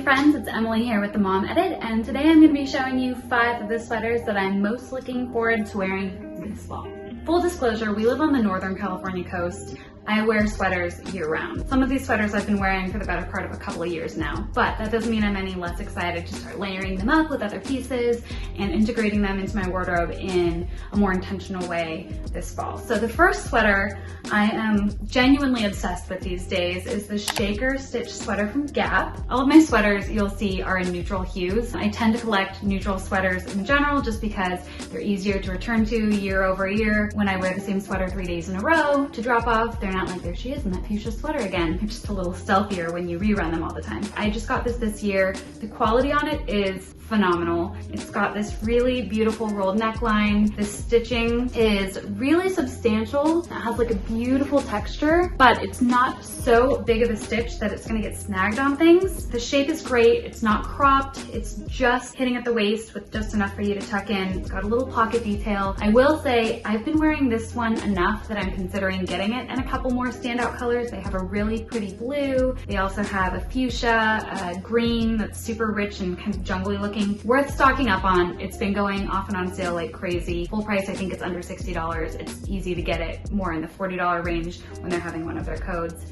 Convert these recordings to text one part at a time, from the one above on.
friends, it's Emily here with the Mom Edit, and today I'm going to be showing you 5 of the sweaters that I'm most looking forward to wearing this fall. Full disclosure, we live on the Northern California coast. I wear sweaters year round. Some of these sweaters I've been wearing for the better part of a couple of years now, but that doesn't mean I'm any less excited to start layering them up with other pieces and integrating them into my wardrobe in a more intentional way this fall. So the first sweater I am genuinely obsessed with these days is the Shaker Stitch sweater from Gap. All of my sweaters you'll see are in neutral hues. I tend to collect neutral sweaters in general just because they're easier to return to year over year. When I wear the same sweater 3 days in a row to drop off, they're not like, there she is in that fuchsia sweater again. They're just a little stealthier when you rerun them all the time. I just got this year. The quality on it is phenomenal. It's got this really beautiful rolled neckline. The stitching is really substantial. It has like a beautiful texture, but it's not so big of a stitch that it's gonna get snagged on things. The shape is great. It's not cropped. It's just hitting at the waist with just enough for you to tuck in. It's got a little pocket detail. I will say I've been wearing this one enough that I'm considering getting it in a couple more standout colors. They have a really pretty blue. They also have a fuchsia, a green that's super rich and kind of jungly looking. Worth stocking up on. It's been going off and on sale like crazy. Full price, I think it's under $60. It's easy to get it more in the $40 range when they're having one of their codes.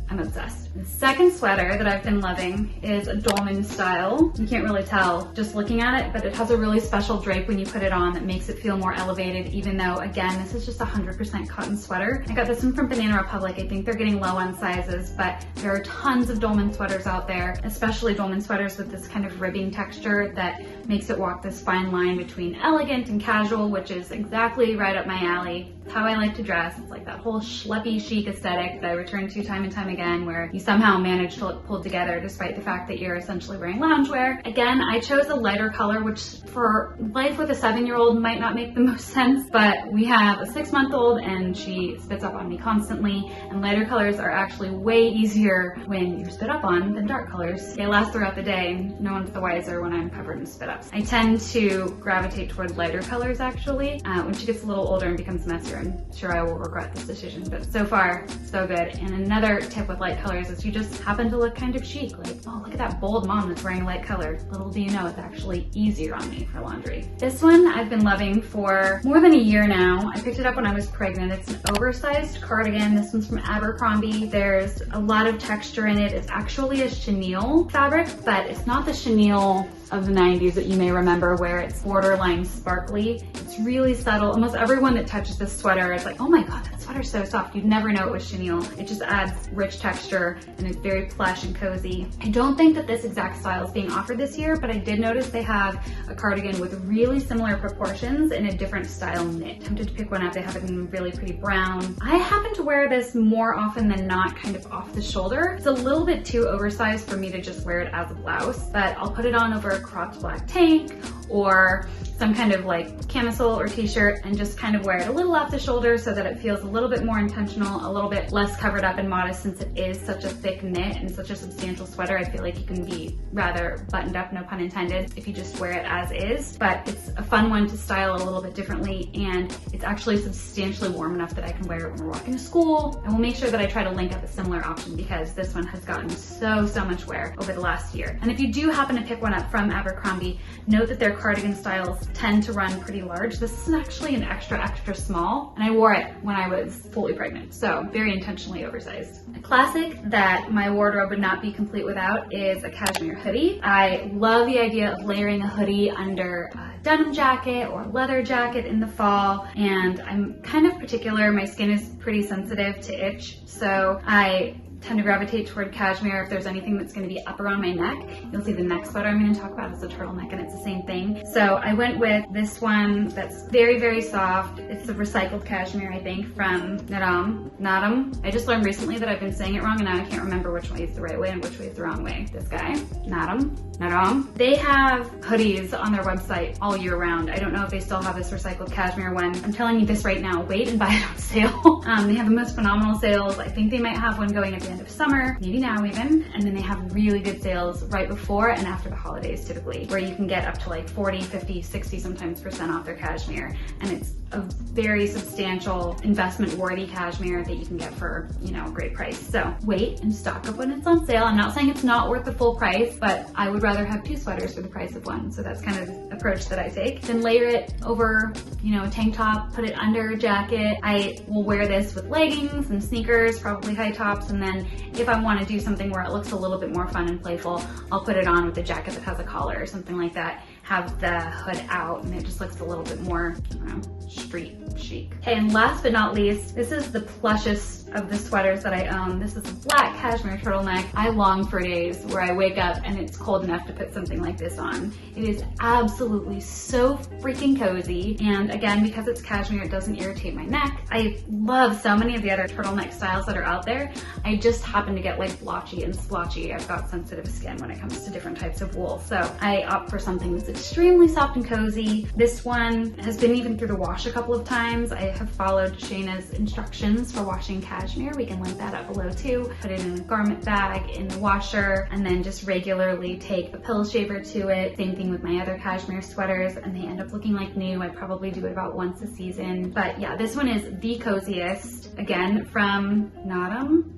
I'm obsessed. The second sweater that I've been loving is a Dolman style. You can't really tell just looking at it, but it has a really special drape when you put it on that makes it feel more elevated, even though, again, this is just 100% cotton sweater. I got this one from Banana Republic. I think they're getting low on sizes, but there are tons of Dolman sweaters out there, especially Dolman sweaters with this kind of ribbing texture that makes it walk this fine line between elegant and casual, which is exactly right up my alley. It's how I like to dress. It's like that whole schleppy-chic aesthetic that I return to time and time again, where you somehow manage to look pulled together despite the fact that you're essentially wearing loungewear. Again, I chose a lighter color, which for life with a 7-year-old might not make the most sense, but we have a 6-month-old and she spits up on me constantly, and lighter colors are actually way easier when you're spit up on than dark colors. They last throughout the day. No one's the wiser when I'm covered in spit ups. I tend to gravitate toward lighter colors actually. When she gets a little older and becomes messier, I'm sure I will regret this decision, but so far, so good. And another tip with light colors is you just happen to look kind of chic. Like, oh, look at that bold mom that's wearing a light color. Little do you know, it's actually easier on me for laundry. This one I've been loving for more than a year now. I picked it up when I was pregnant. It's an oversized cardigan. This one's from Abercrombie. There's a lot of texture in it. It's actually a chenille fabric, but it's not the chenille of the 90s that you may remember where it's borderline sparkly. It's really subtle. Almost everyone that touches this sweater is like, oh my God, that sweater's so soft. You'd never know it was chenille. It just adds rich texture and it's very plush and cozy. I don't think that this exact style is being offered this year, but I did notice they have a cardigan with really similar proportions in a different style knit. Tempted to pick one up. They have it in really pretty brown. I happen to wear this more often than not kind of off the shoulder. It's a little bit too oversized for me to just wear it as a blouse, but I'll put it on over a cropped black tank or some kind of like camisole or t-shirt and just kind of wear it a little off the shoulder so that it feels a little bit more intentional, a little bit less covered up and modest since it is such a thick knit and such a substantial sweater. I feel like you can be rather buttoned up, no pun intended, if you just wear it as is, but it's a fun one to style a little bit differently, and it's actually substantially warm enough that I can wear it when we're walking to school. And we'll make sure that I try to link up a similar option because this one has gotten so much wear over the last year. And if you do happen to pick one up from Abercrombie, note that their cardigan styles tend to run pretty large. This is actually an extra small, and I wore it when I was fully pregnant, so very intentionally oversized. A classic that my wardrobe would not be complete without is a cashmere hoodie. I love the idea of layering a hoodie under a denim jacket or leather jacket in the fall, and I'm kind of particular. My skin is pretty sensitive to itch, so I tend to gravitate toward cashmere if there's anything that's going to be up around my neck. You'll see the next sweater I'm going to talk about is a turtleneck, and it's the same thing. So I went with this one that's very soft. It's a recycled cashmere, I think, from Naadam. I just learned recently that I've been saying it wrong, and now I can't remember which way is the right way and which way is the wrong way. This guy, Naadam. Naadam. They have hoodies on their website all year round. I don't know if they still have this recycled cashmere one. I'm telling you this right now, wait and buy it on sale. They have the most phenomenal sales. I think they might have one going at the end of summer, maybe now even. And then they have really good sales right before and after the holidays typically, where you can get up to like 40, 50, 60 sometimes % off their cashmere. And it's a very substantial investment worthy cashmere that you can get for, you know, a great price. So wait and stock up when it's on sale. I'm not saying it's not worth the full price, but I would rather have 2 sweaters for the price of 1. So that's kind of the approach that I take. Then layer it over, you know, a tank top, put it under a jacket. I will wear this with leggings and sneakers, probably high tops. And then if I want to do something where it looks a little bit more fun and playful, I'll put it on with a jacket that has a collar or something like that. Have the hood out and it just looks a little bit more, I don't know, street chic. Okay, and last but not least, this is the plushest of the sweaters that I own. This is a black cashmere turtleneck. I long for days where I wake up and it's cold enough to put something like this on. It is absolutely so freaking cozy. And again, because it's cashmere, it doesn't irritate my neck. I love so many of the other turtleneck styles that are out there. I just happen to get like blotchy and splotchy. I've got sensitive skin when it comes to different types of wool. So I opt for something that's extremely soft and cozy. This one has been even through the wash a couple of times. I have followed Shayna's instructions for washing cashmere. We can link that up below too. Put it in a garment bag, in the washer, and then just regularly take a pill shaver to it. Same thing with my other cashmere sweaters, and they end up looking like new. I probably do it about once a season. But yeah, this one is the coziest. Again, from Naadam.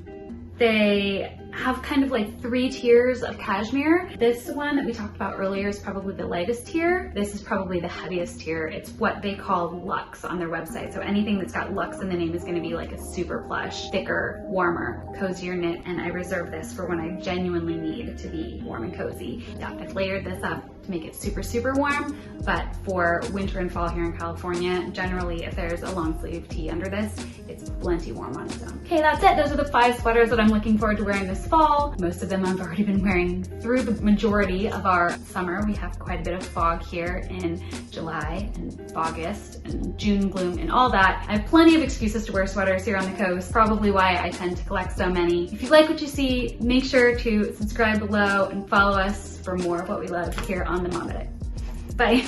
They have kind of like 3 tiers of cashmere. This one that we talked about earlier is probably the lightest tier. This is probably the heaviest tier. It's what they call Luxe on their website. So anything that's got Luxe in the name is going to be like a super plush, thicker, warmer, cozier knit. And I reserve this for when I genuinely need to be warm and cozy. Yeah, I've layered this up to make it super, super warm. But for winter and fall here in California, generally if there's a long sleeve tee under this, it's plenty warm on its own. Okay, that's it. Those are the 5 sweaters that I'm looking forward to wearing this fall. Most of them I've already been wearing through the majority of our summer. We have quite a bit of fog here in July and August and June gloom and all that. I have plenty of excuses to wear sweaters here on the coast, probably why I tend to collect so many. If you like what you see, make sure to subscribe below and follow us for more of what we love here on the Mom Edit. Bye.